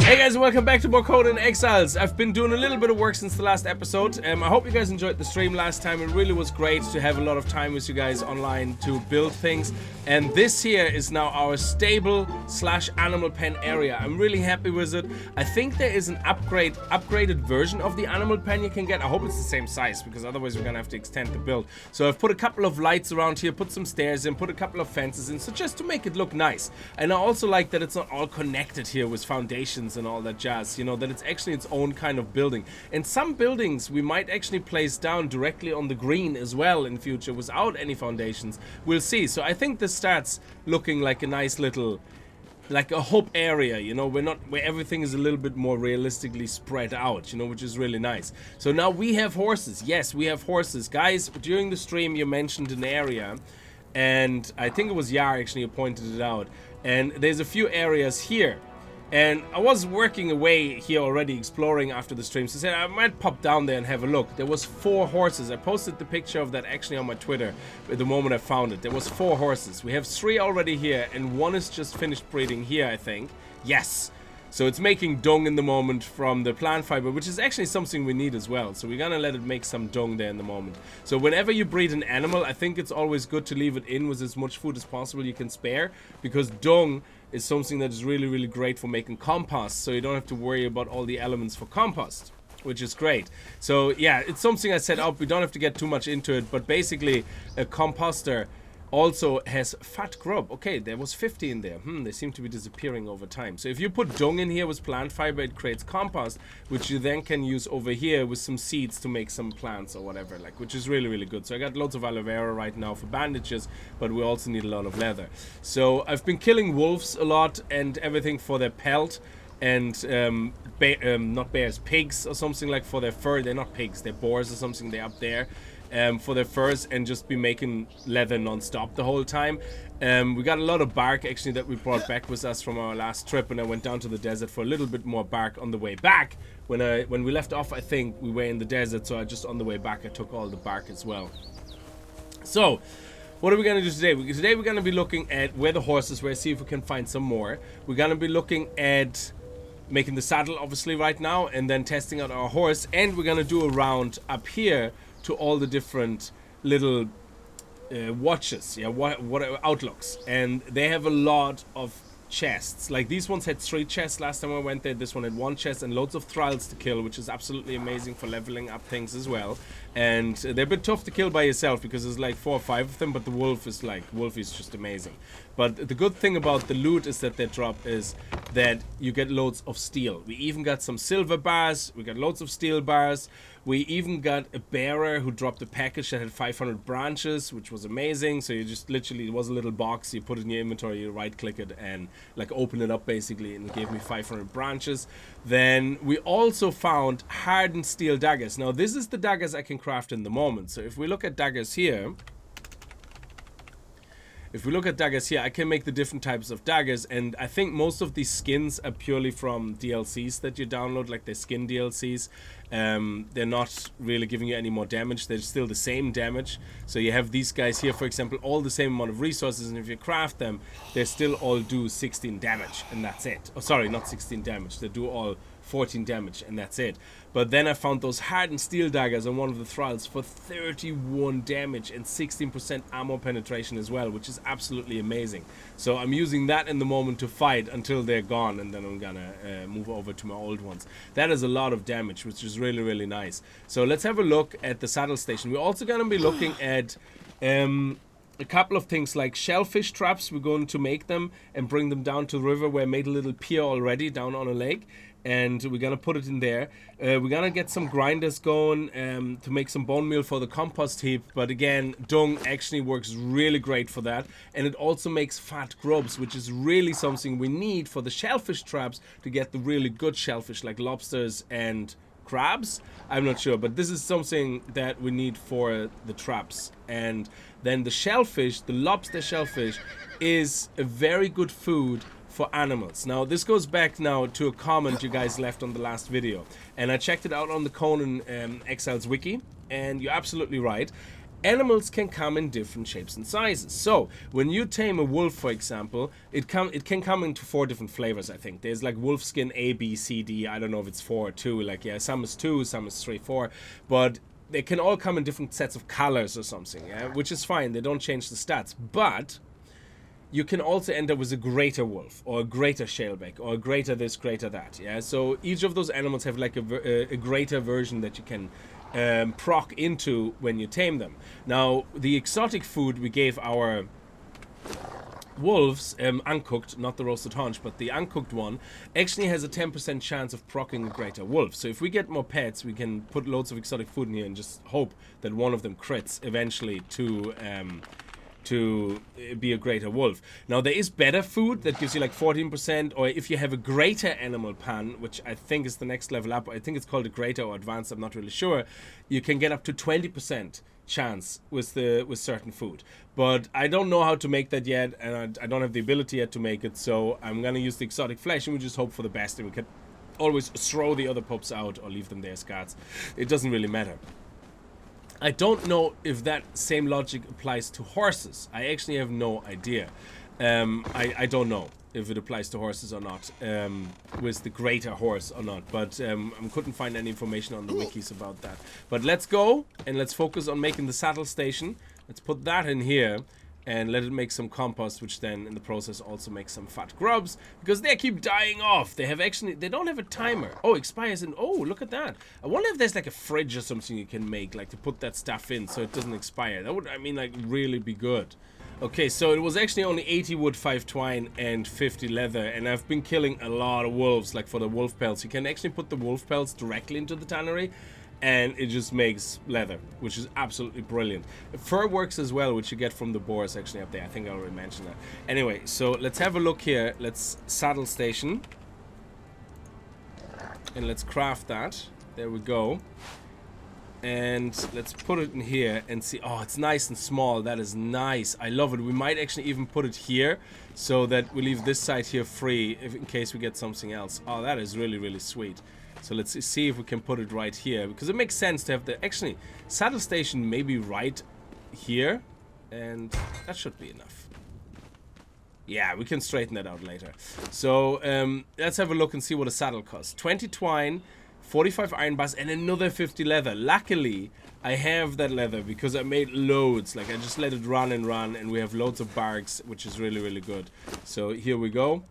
Hey guys, and welcome back to more Conan Exiles. I've been doing a little bit of work since the last episode. I hope you guys enjoyed the stream last time. It really was great to have a lot of time with you guys online to build things. And this here is now our stable / animal pen area. I'm really happy with it. I think there is an upgraded version of the animal pen you can get. I hope it's the same size, because otherwise we're gonna have to extend the build. So I've put a couple of lights around here, put some stairs in, put a couple of fences in, so just to make it look nice. And I also like that it's not all connected here with foundations and all that jazz, you know, that it's actually its own kind of building. And some buildings we might actually place down directly on the green as well in future without any foundations. We'll see. So I think this starts looking like a nice little, like a hub area, you know, where everything is a little bit more realistically spread out, you know, which is really nice. So now we have horses. Yes, we have horses. Guys, during the stream you mentioned an area, and I think it was Yar actually who pointed it out, and there's a few areas here. And I was working away here already, exploring after the stream, so I said I might pop down there and have a look. There was 4 horses. I posted the picture of that actually on my Twitter at the moment I found it. There was 4 horses. We have 3 already here, and 1 is just finished breeding here, I think. Yes! So it's making dung in the moment from the plant fiber, which is actually something we need as well. So we're gonna let it make some dung there in the moment. So whenever you breed an animal, I think it's always good to leave it in with as much food as possible you can spare, because dung is something that is really, really great for making compost. So you don't have to worry about all the elements for compost, which is great. So yeah, it's something I set up. We don't have to get too much into it, but basically a composter also has fat grub. Okay, there was 50 in there. They seem to be disappearing over time. So if you put dung in here with plant fiber, it creates compost, which you then can use over here with some seeds to make some plants or whatever, like, which is really, really good. So I got loads of aloe vera right now for bandages, but we also need a lot of leather. So I've been killing wolves a lot and everything for their pelt, and not bears, pigs or something, like for their fur. They're not pigs, they're boars or something. They're up there. For their furs, and just be making leather non-stop the whole time. We got a lot of bark actually that we brought back with us from our last trip, and I went down to the desert for a little bit more bark on the way back. When we left off, I think we were in the desert, so on the way back I took all the bark as well. So what are we going to do today? Today we're going to be looking at where the horses were, see if we can find some more. We're going to be looking at making the saddle obviously right now, and then testing out our horse, and we're going to do a round up here to all the different little watches, yeah, what outlooks, and they have a lot of chests. Like these ones had 3 chests last time I went there. This one had 1 chest and loads of thralls to kill, which is absolutely amazing for leveling up things as well. And they're a bit tough to kill by yourself because there's like 4 or 5 of them, but the wolf is just amazing. But the good thing about the loot is that they drop is that you get loads of steel. We even got some silver bars, we got loads of steel bars. We even got a bearer who dropped a package that had 500 branches, which was amazing. So you just literally, it was a little box, you put it in your inventory, you right click it and like open it up basically, and it gave me 500 branches. Then we also found hardened steel daggers. Now this is the daggers I can craft in the moment. So if we look at daggers here, I can make the different types of daggers, and I think most of these skins are purely from DLCs that you download, like the skin DLCs. They're not really giving you any more damage, they're still the same damage. So you have these guys here, for example, all the same amount of resources, and if you craft them, they still all do 16 damage, and that's it. Oh, sorry, not 16 damage, they do all 14 damage, and that's it. But then I found those hardened steel daggers on one of the thralls for 31 damage and 16% ammo penetration as well, which is absolutely amazing. So I'm using that in the moment to fight until they're gone, and then I'm gonna move over to my old ones. That is a lot of damage, which is really, really nice. So let's have a look at the saddle station. We're also gonna be looking at a couple of things like shellfish traps. We're going to make them and bring them down to the river, where I made a little pier already down on a lake, and we're gonna put it in there. We're gonna get some grinders going to make some bone meal for the compost heap, but again, dung actually works really great for that, and it also makes fat grubs, which is really something we need for the shellfish traps to get the really good shellfish like lobsters and crabs. I'm not sure, but this is something that we need for the traps. And then the shellfish, the lobster shellfish, is a very good food for animals. Now this goes back now to a comment you guys left on the last video, and I checked it out on the Conan Exiles wiki, and you're absolutely right. animals can come in different shapes and sizes. So when you tame a wolf, for example, it can come into 4 different flavors, I think. There's like wolf skin A, B, C, D. I don't know if it's 4 or 2. Like, yeah, some is 2, some is 3, 4. But they can all come in different sets of colors or something, yeah? Which is fine. They don't change the stats. But you can also end up with a greater wolf or a greater shaleback or a greater this, greater that, yeah? So each of those animals have like a greater version that you can proc into when you tame them. Now, the exotic food we gave our wolves, uncooked, not the roasted haunch, but the uncooked one, actually has a 10% chance of proccing a greater wolf. So if we get more pets, we can put loads of exotic food in here and just hope that one of them crits eventually to be a greater wolf. Now, there is better food that gives you like 14%, or if you have a greater animal pan, which I think is the next level up, I think it's called a greater or advanced, I'm not really sure, you can get up to 20% chance with certain food. But I don't know how to make that yet, and I don't have the ability yet to make it, so I'm gonna use the exotic flesh, and we just hope for the best, and we can always throw the other pups out or leave them there as guards. It doesn't really matter. I don't know if that same logic applies to horses. I actually have no idea. I don't know if it applies to horses or not, with the greater horse or not, but I couldn't find any information on the wikis about that. But let's go and let's focus on making the saddle station. Let's put that in here and let it make some compost, which then in the process also makes some fat grubs, because they keep dying off. They don't have a timer. Oh, expires in, oh, look at that. I wonder if there's like a fridge or something you can make, like to put that stuff in so it doesn't expire. That would, I mean, like really be good. Okay, so it was actually only 80 wood, 5 twine, and 50 leather, and I've been killing a lot of wolves, like for the wolf pelts. You can actually put the wolf pelts directly into the tannery, and it just makes leather, which is absolutely brilliant. Fur works as well, which you get from the boars actually up there. I think I already mentioned that. Anyway, so let's have a look here. Let's saddle station. And let's craft that. There we go. And let's put it in here and see. Oh, it's nice and small. That is nice. I love it. We might actually even put it here so that we leave this side here free in case we get something else. Oh, that is really, really sweet. So let's see if we can put it right here, because it makes sense to have the actually saddle station maybe right here, and that should be enough. Yeah, we can straighten that out later. So let's have a look and see what a saddle costs. 20 twine, 45 iron bars, and another 50 leather. Luckily, I have that leather because I made loads. Like, I just let it run, and we have loads of barks, which is really, really good. So here we go.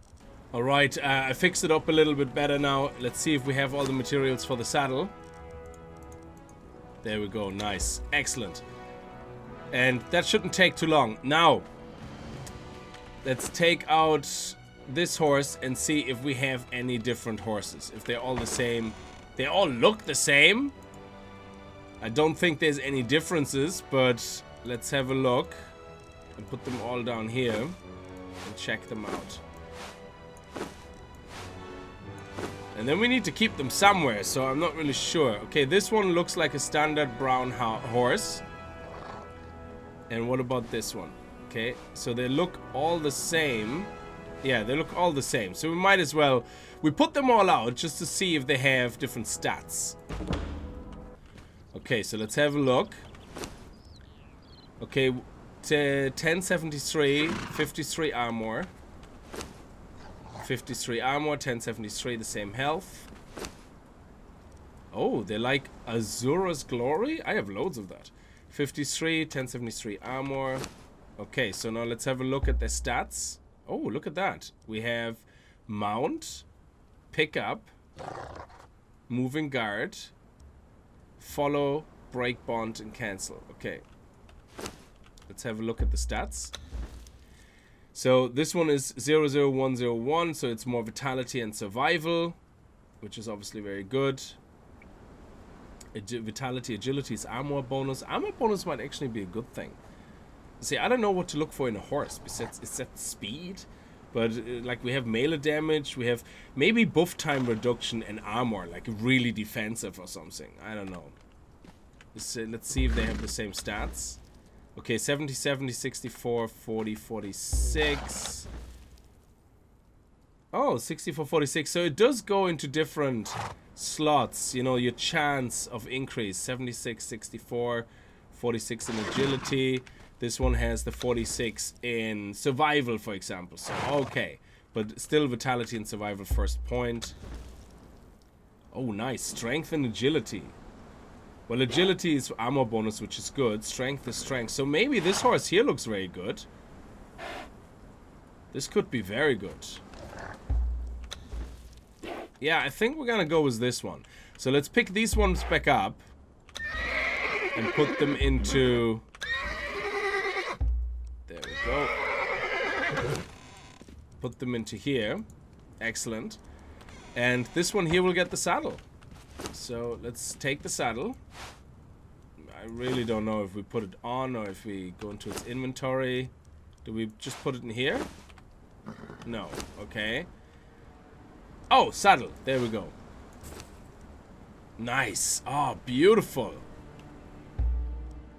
Alright, I fixed it up a little bit better now. Let's see if we have all the materials for the saddle. There we go, nice. Excellent. And that shouldn't take too long. Now, let's take out this horse and see if we have any different horses. If they're all the same. They all look the same. I don't think there's any differences, but let's have a look. And put them all down here and check them out. And then we need to keep them somewhere, so I'm not really sure. Okay, this one looks like a standard brown horse. And what about this one? Okay, so they look all the same. Yeah, they look all the same. So we might as well... We put them all out just to see if they have different stats. Okay, so let's have a look. Okay, 1073, 53 armor. 53 armor, 1073, the same health. Oh, they're like Azura's Glory? I have loads of that. 53, 1073 armor. Okay, so now let's have a look at their stats. Oh, look at that. We have Mount, Pick Up, Moving Guard, Follow, Break Bond, and Cancel. Okay. Let's have a look at the stats. So this one is 00101, so it's more vitality and survival, which is obviously very good. Vitality, agility is armor bonus. Armor bonus might actually be a good thing. See, I don't know what to look for in a horse. Besides, is that speed? But like, we have melee damage, we have maybe buff time reduction and armor, like really defensive or something. I don't know. Let's see if they have the same stats. Okay, 70, 70, 64, 40, 46. Oh, 64, 46. So it does go into different slots. You know, your chance of increase. 76, 64, 46 in agility. This one has the 46 in survival, for example. So, okay. But still vitality and survival first point. Oh, nice. Strength and agility. Well, agility is armor bonus, which is good. Strength is strength. So maybe this horse here looks very good. This could be very good. Yeah, I think we're gonna go with this one. So let's pick these ones back up. And put them into... There we go. Put them into here. Excellent. And this one here will get the saddle. So let's take the saddle. I really don't know if we put it on or if we go into its inventory. Do we just put it in here? No. Okay. Oh, saddle. There we go. Nice. Oh, beautiful.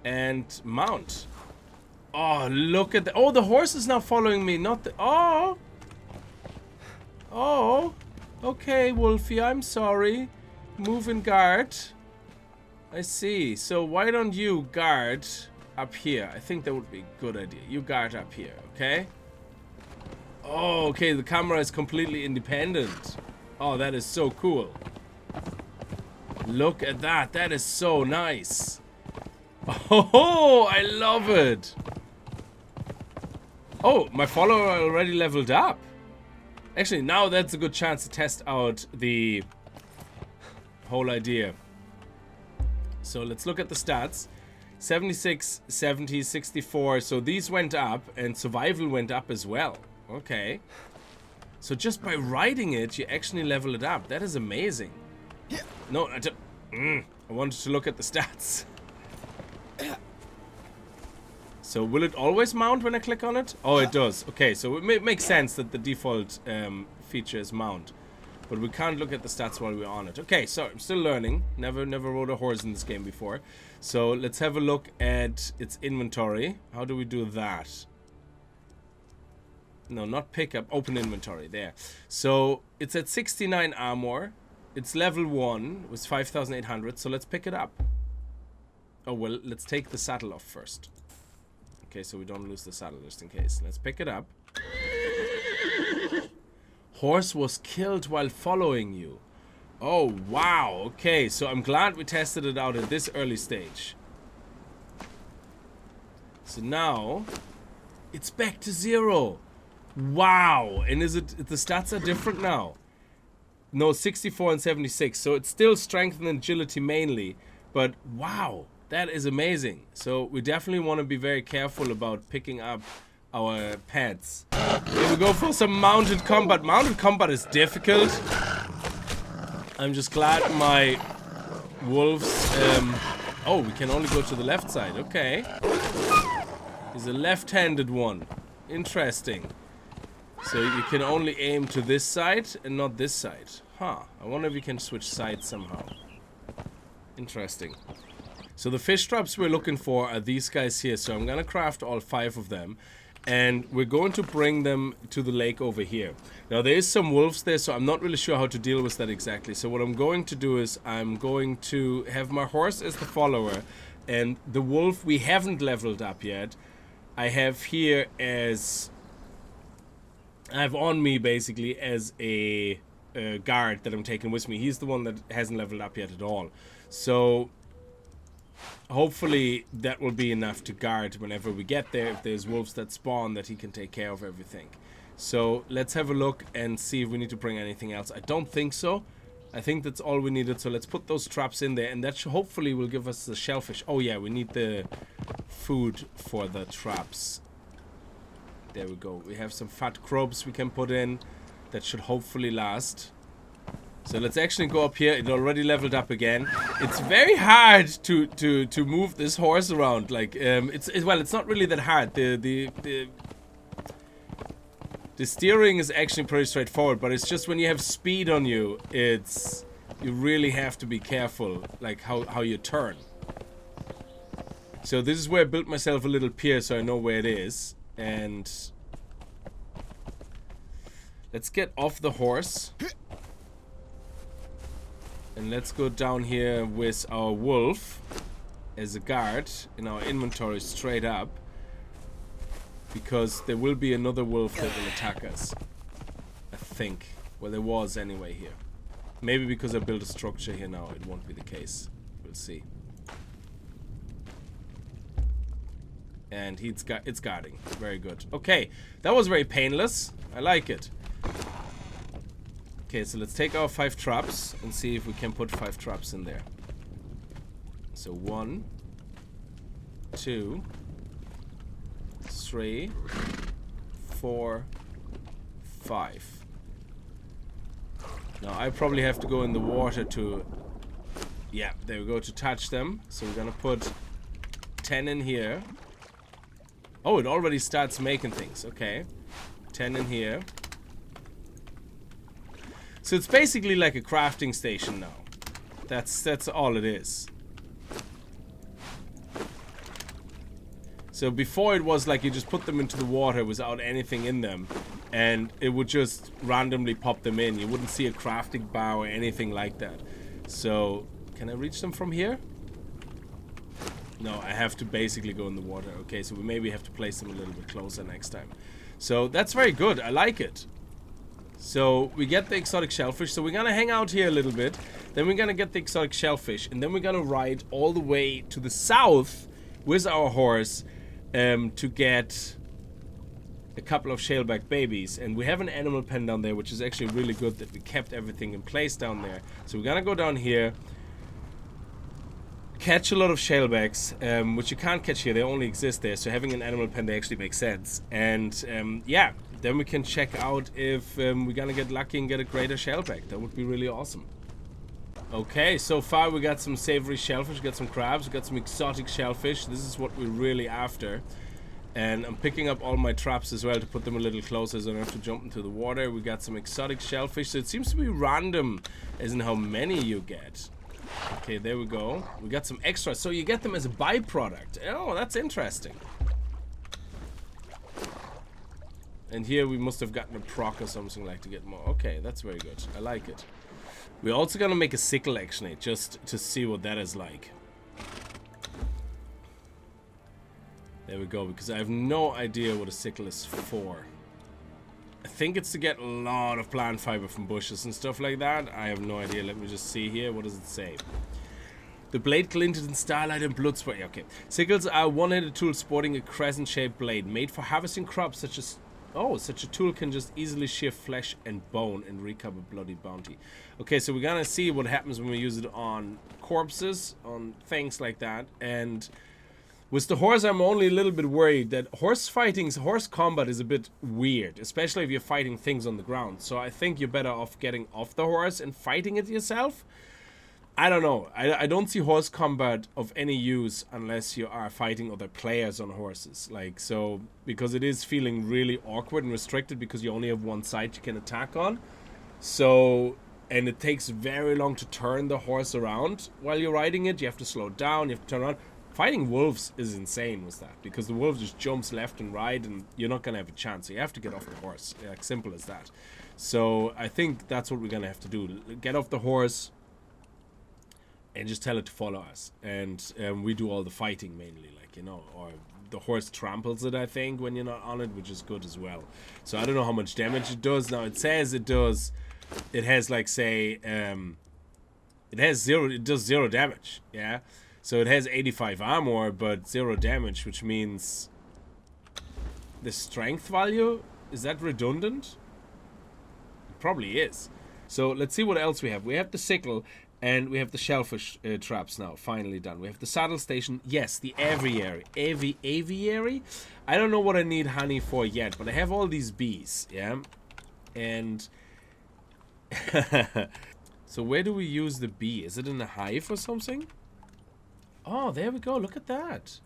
And mount. Oh, look at the... Oh, the horse is now following me. Not the... Oh. Oh. Okay, Wolfie, I'm sorry. Move and guard. I see. So why don't you guard up here? I think that would be a good idea. You guard up here, okay? Oh, okay, the camera is completely independent. Oh, that is so cool. Look at that. That is so nice. Oh, I love it. Oh, my follower already leveled up. Actually, now that's a good chance to test out the whole idea. So let's look at the stats. 76, 70, 64. So these went up and survival went up as well. Okay. So just by riding it, you actually level it up. That is amazing. No, I wanted to look at the stats. So will it always mount when I click on it? Oh, it does. Okay, so it makes sense that the default feature is mount. But we can't look at the stats while we're on it. Okay, so I'm still learning. Never rode a horse in this game before. So let's have a look at its inventory. How do we do that? No, not pickup. Open inventory. There. So it's at 69 armor. It's level 1 with 5,800. So let's pick it up. Oh, well, let's take the saddle off first. Okay, so we don't lose the saddle just in case. Let's pick it up. Horse was killed while following you. Oh, wow. Okay, so I'm glad we tested it out at this early stage. So now, it's back to 0. Wow. And is it, the stats are different now? No, 64 and 76. So it's still strength and agility mainly. But wow, that is amazing. So we definitely want to be very careful about picking up our pets. Here we go for some mounted combat. Mounted combat is difficult. I'm just glad my wolves... oh, we can only go to the left side. Okay. He's a left-handed one. Interesting. So you can only aim to this side and not this side. Huh. I wonder if we can switch sides somehow. Interesting. So the fish traps we're looking for are these guys here. So I'm gonna craft all 5 of them. And we're going to bring them to the lake over here. Now there is some wolves there, so I'm not really sure how to deal with that exactly. So what I'm going to do is I'm going to have my horse as the follower. And the wolf we haven't leveled up yet, I have here as... I have on me basically as a guard that I'm taking with me. He's the one that hasn't leveled up yet at all. So hopefully that will be enough to guard whenever we get there. If there's wolves that spawn, that he can take care of everything. So let's have a look and see if we need to bring anything else. I don't think so. I think that's all we needed. So let's put those traps in there, and that hopefully will give us the shellfish. Oh yeah, we need the food for the traps. There we go. We have some fat crabs we can put in. That should hopefully last. So let's actually go up here. It already leveled up again. It's very hard to move this horse around. Like it's not really that hard. The steering is actually pretty straightforward, but it's just when you have speed on you, you really have to be careful, like how you turn. So this is where I built myself a little pier so I know where it is. And let's get off the horse. And let's go down here with our wolf. as a guard in our inventory straight up, because there will be another wolf that will attack us. I think. Well, there was anyway here. Maybe because I built a structure here now, it won't be the case. We'll see. And it's guarding. Very good. Okay, that was very painless. I like it. Okay, so let's take our 5 traps and see if we can put 5 traps in there. So 1, 2, 3, 4, 5. Now I probably have to go in the water to, yeah, there we go, to touch them. So we're gonna put 10 in here. Oh, it already starts making things. Okay, 10 in here. So it's basically like a crafting station now. That's all it is. So before it was like you just put them into the water without anything in them, and it would just randomly pop them in. You wouldn't see a crafting bar or anything like that. So can I reach them from here? No, I have to basically go in the water. Okay, so we maybe have to place them a little bit closer next time. So that's very good. I like it. So we get the exotic shellfish. So we're gonna hang out here a little bit. Then we're gonna get the exotic shellfish, and then we're gonna ride all the way to the south with our horse to get a couple of shaleback babies. And we have an animal pen down there, which is actually really good that we kept everything in place down there. So we're gonna go down here, catch a lot of shalebacks, which you can't catch here. They only exist there. So having an animal pen, they actually make sense. And yeah, then we can check out if we're gonna get lucky and get a greater shellback. That would be really awesome. Okay, so far we got some savory shellfish, we got some crabs, we got some exotic shellfish. This is what we're really after. And I'm picking up all my traps as well to put them a little closer so I don't have to jump into the water. We got some exotic shellfish. So it seems to be random as in how many you get. Okay, there we go. We got some extras. So you get them as a byproduct. Oh, that's interesting. And here we must have gotten a proc or something like to get more. Okay, that's very good. I like it. We're also gonna make a sickle actually, just to see what that is like. There we go, because I have no idea what a sickle is for. I think it's to get a lot of plant fiber from bushes and stuff like that. I have no idea. Let me just see here. What does it say? The blade glinted in starlight and blood spray. Okay. Sickles are a one-handed tool sporting a crescent-shaped blade made for harvesting crops such as... Oh, such a tool can just easily shear flesh and bone and recover bloody bounty. Okay, so we're gonna see what happens when we use it on corpses, on things like that. And with the horse, I'm only a little bit worried that horse combat is a bit weird, especially if you're fighting things on the ground. So I think you're better off getting off the horse and fighting it yourself. I don't know. I don't see horse combat of any use unless you are fighting other players on horses. Like, so, because it is feeling really awkward and restricted because you only have one side you can attack on. So, and it takes very long to turn the horse around while you're riding it. You have to slow down, you have to turn around. Fighting wolves is insane with that, because the wolf just jumps left and right and you're not going to have a chance. So you have to get off the horse. Like, simple as that. So I think that's what we're going to have to do. Get off the horse and just tell it to follow us. And we do all the fighting mainly, like, you know, or the horse tramples it, I think, when you're not on it, which is good as well. So I don't know how much damage it does. Now it says it does, it has like, say, it does 0 damage, yeah? So it has 85 armor, but 0 damage, which means the strength value, is that redundant? It probably is. So let's see what else we have. We have the sickle, and we have the shellfish traps now, finally done. We have the saddle station, yes, the aviary. Aviary? I don't know what I need honey for yet, but I have all these bees, yeah? And so where do we use the bee? Is it in a hive or something? Oh, there we go. Look at that.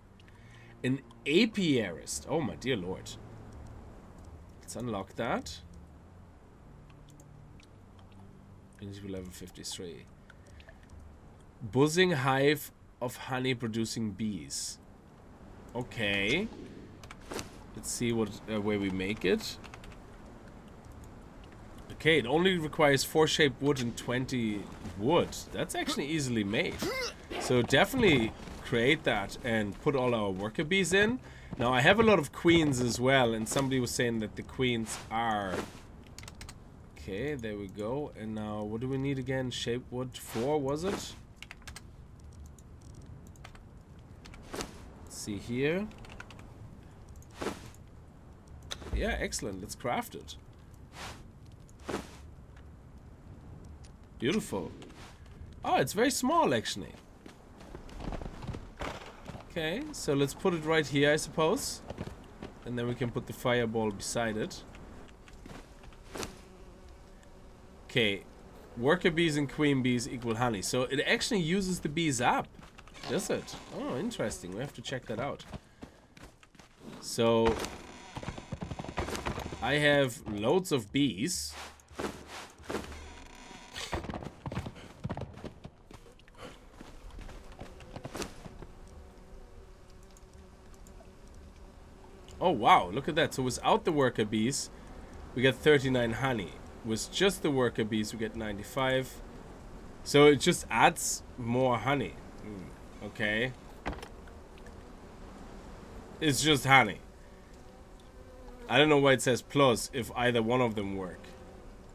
An apiarist. Oh, my dear lord. Let's unlock that. Into level 53. Buzzing hive of honey producing bees. Okay. Let's see what where we make it. Okay, it only requires 4 shaped wood and 20 wood. That's actually easily made. So definitely create that and put all our worker bees in. Now I have a lot of queens as well, and somebody was saying that the queens are... Okay, there we go. And now what do we need again? Shape wood 4, was it? Let's see here. Yeah, excellent. Let's craft it. Beautiful. Oh, it's very small actually. Okay, so let's put it right here, I suppose. And then we can put the fireball beside it. Okay, worker bees and queen bees equal honey. So it actually uses the bees up, does it? Oh, interesting. We have to check that out. So I have loads of bees. Oh wow, look at that. So without the worker bees, we get 39 honey. With just the worker bees, we get 95. So it just adds more honey. Okay. It's just honey. I don't know why it says plus if either one of them work.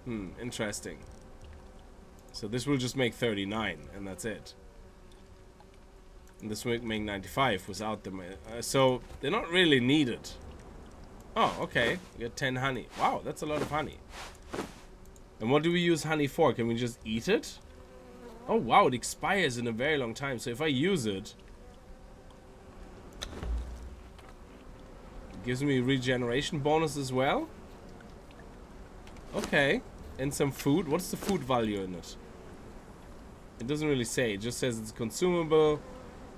Interesting. So this will just make 39, and that's it. And this will make 95 without them. So they're not really needed. Oh, okay. We get 10 honey. Wow, that's a lot of honey. And what do we use honey for? Can we just eat it? Oh, wow, it expires in a very long time. So if I use it, it gives me regeneration bonus as well. Okay. And some food. What's the food value in it? It doesn't really say. It just says it's consumable,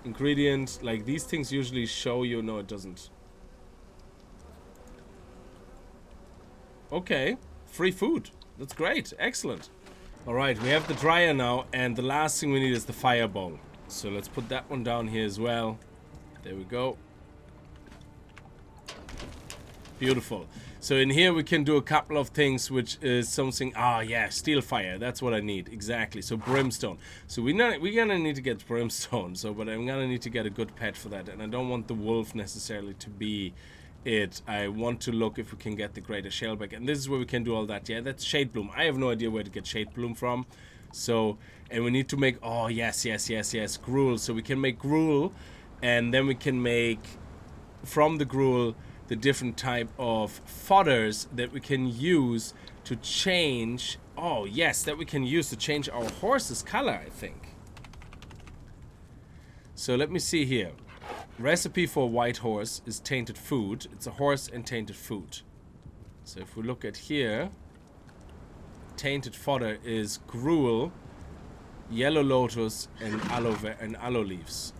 ingredient. Like, these things usually show you. No, it doesn't. Okay. Free food. That's great. Excellent. Alright, we have the dryer now, and the last thing we need is the fireball. So let's put that one down here as well. There we go. Beautiful. So in here we can do a couple of things, which is something... Ah, yeah, steel fire. That's what I need. Exactly. So brimstone. So we're gonna need to get brimstone. So, but I'm gonna need to get a good pet for that. And I don't want the wolf necessarily to be... it. I want to look if we can get the greater shellback, and this is where we can do all that. Yeah, that's shade bloom. I have no idea where to get shade bloom from. So, and we need to make, oh yes, gruel. So we can make gruel, and then we can make from the gruel the different type of fodders that we can use to change. Oh yes, that we can use to change our horse's color, I think. So let me see here. Recipe for a white horse is tainted food. It's a horse and tainted food. So if we look at here, tainted fodder is gruel, yellow lotus, and aloe leaves.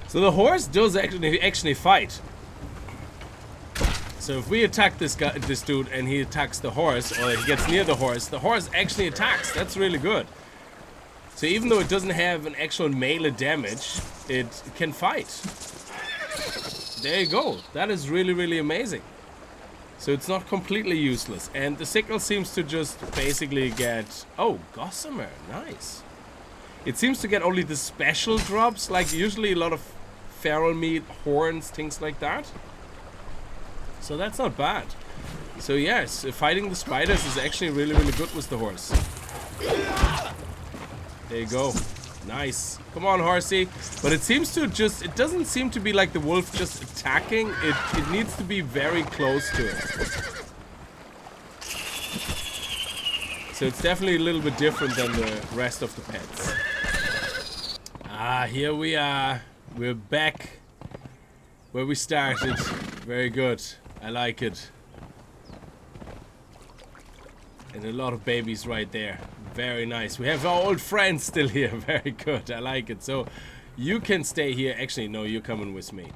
So the horse does actually fight. So if we attack this dude and he attacks the horse, or he gets near the horse actually attacks. That's really good. So even though it doesn't have an actual melee damage, it can fight. There you go. That is really, really amazing. So it's not completely useless. And the sickle seems to just basically get... Oh, gossamer. Nice. It seems to get only the special drops, like usually a lot of feral meat, horns, things like that. So that's not bad. So yes, fighting the spiders is actually really, really good with the horse. There you go. Nice. Come on, horsey. But it seems to just... It doesn't seem to be like the wolf just attacking. It needs to be very close to it. So it's definitely a little bit different than the rest of the pets. Ah, here we are. We're back where we started. Very good. I like it. And a lot of babies right there. Very nice. We have our old friends still here. Very good. I like it. So you can stay here. Actually, no, you're coming with me.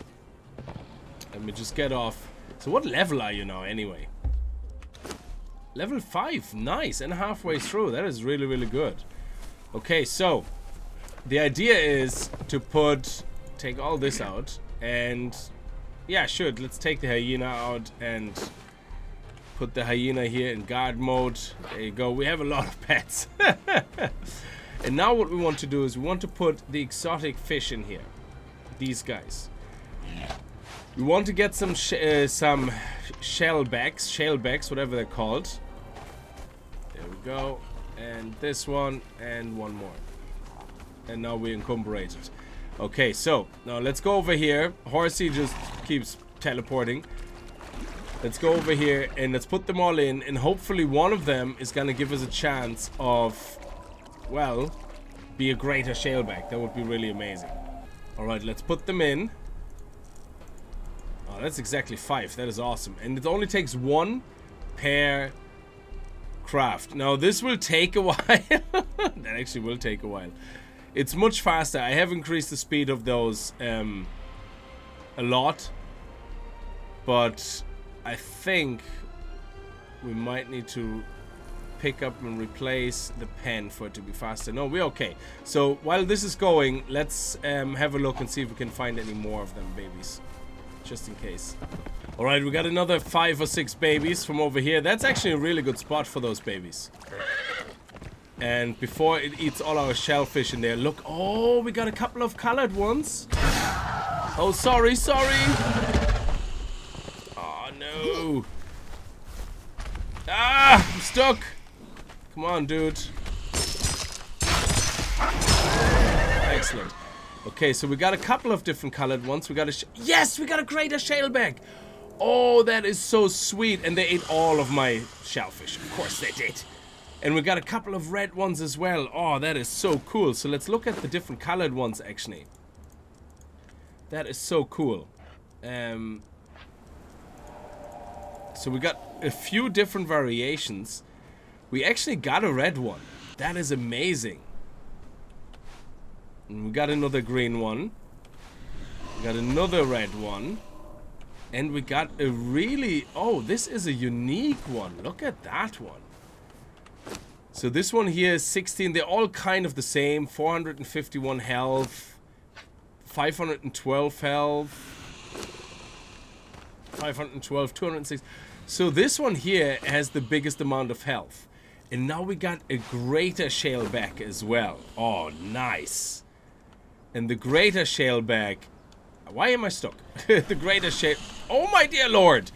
Let me just get off. So what level are you now anyway? Level 5. Nice. And halfway through. That is really, really good. Okay, so the idea is to take all this out. And yeah, sure. Let's take the hyena out and put the hyena here in guard mode. There you go. We have a lot of pets. And now what we want to do is we want to put the exotic fish in here. These guys. We want to get some Shalebacks, whatever they're called. There we go. And this one, and one more. And now we encumberate it. Okay, so now let's go over here. Horsey just keeps teleporting. Let's go over here and let's put them all in, and hopefully one of them is gonna give us a chance of, well, be a greater Shaleback. That would be really amazing. Alright, let's put them in. Oh, that's exactly 5. That is awesome. And it only takes 1 per craft. Now, this will take a while. That actually will take a while. It's much faster. I have increased the speed of those a lot. But I think we might need to pick up and replace the pen for it to be faster. No, we're okay. So while this is going, let's have a look and see if we can find any more of them babies, just in case. All right, we got another 5 or 6 babies from over here. That's actually a really good spot for those babies. And before it eats all our shellfish in there, look. Oh, we got a couple of colored ones. Oh, sorry. Oh no. Ah, I'm stuck. Come on, dude. Excellent. Okay, so we got a couple of different colored ones. We got a yes, we got a greater Shaleback. Oh, that is so sweet. And they ate all of my shellfish. Of course they did. And we got a couple of red ones as well. Oh, that is so cool. So let's look at the different colored ones, actually. That is so cool. So we got a few different variations. We actually got a red one. That is amazing. And we got another green one. We got another red one. And we got a really... Oh, this is a unique one. Look at that one. So this one here is 16. They're all kind of the same. 451 health. 512 health. 512, 206. So this one here has the biggest amount of health. And now we got a greater Shaleback as well. Oh, nice. And the greater Shaleback... Why am I stuck? The greater Shale... Oh, my dear lord.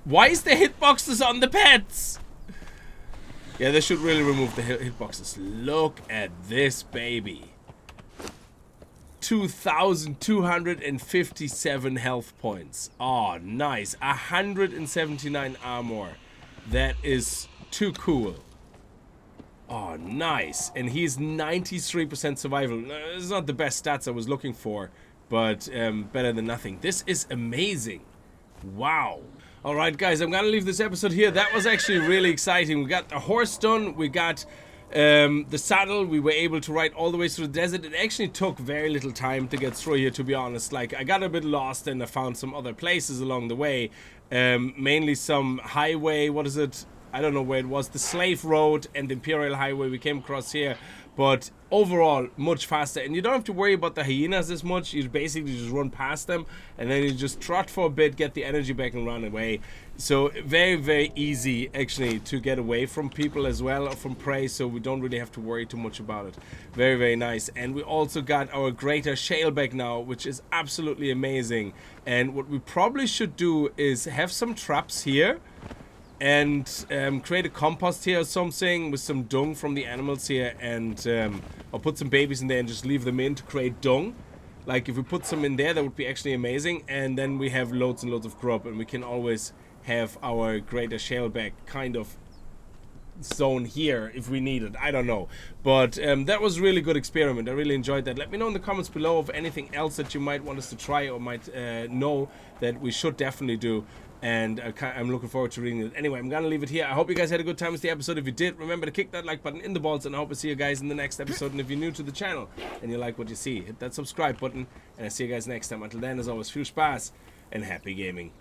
Why is the hitboxes on the pets? Yeah, they should really remove the hitboxes. Look at this baby. 2,257 health points. Oh, nice. 179 armor. That is too cool. Oh, nice. And he's 93% survival. It's not the best stats I was looking for, but better than nothing. This is amazing. Wow. Alright, guys, I'm gonna leave this episode here. That was actually really exciting. We got the horse done. We got the saddle. We were able to ride all the way through the desert. It actually took very little time to get through here, to be honest. Like, I got a bit lost and I found some other places along the way. Mainly some highway. What is it? I don't know where it was. The Slave Road and the Imperial Highway we came across here. But overall, much faster. And you don't have to worry about the hyenas as much. You basically just run past them. And then you just trot for a bit, get the energy back and run away. So very, very easy, actually, to get away from people as well, or from prey. So we don't really have to worry too much about it. Very, very nice. And we also got our greater Shaleback now, which is absolutely amazing. And what we probably should do is have some traps here. And create a compost here or something with some dung from the animals here, and I'll put some babies in there and just leave them in to create dung. Like, if we put some in there, that would be actually amazing. And then we have loads and loads of grub, and we can always have our greater Shaleback kind of zone here if we need it. I don't know, but that was a really good experiment. I really enjoyed that. Let me know in the comments below of anything else that you might want us to try, or might know that we should definitely do. And I'm looking forward to reading it. Anyway, I'm gonna leave it here. I hope you guys had a good time with the episode. If you did, remember to kick that like button in the balls, and I hope to see you guys in the next episode. And if you're new to the channel and you like what you see, hit that subscribe button, and I'll see you guys next time. Until then, as always, viel Spaß and happy gaming.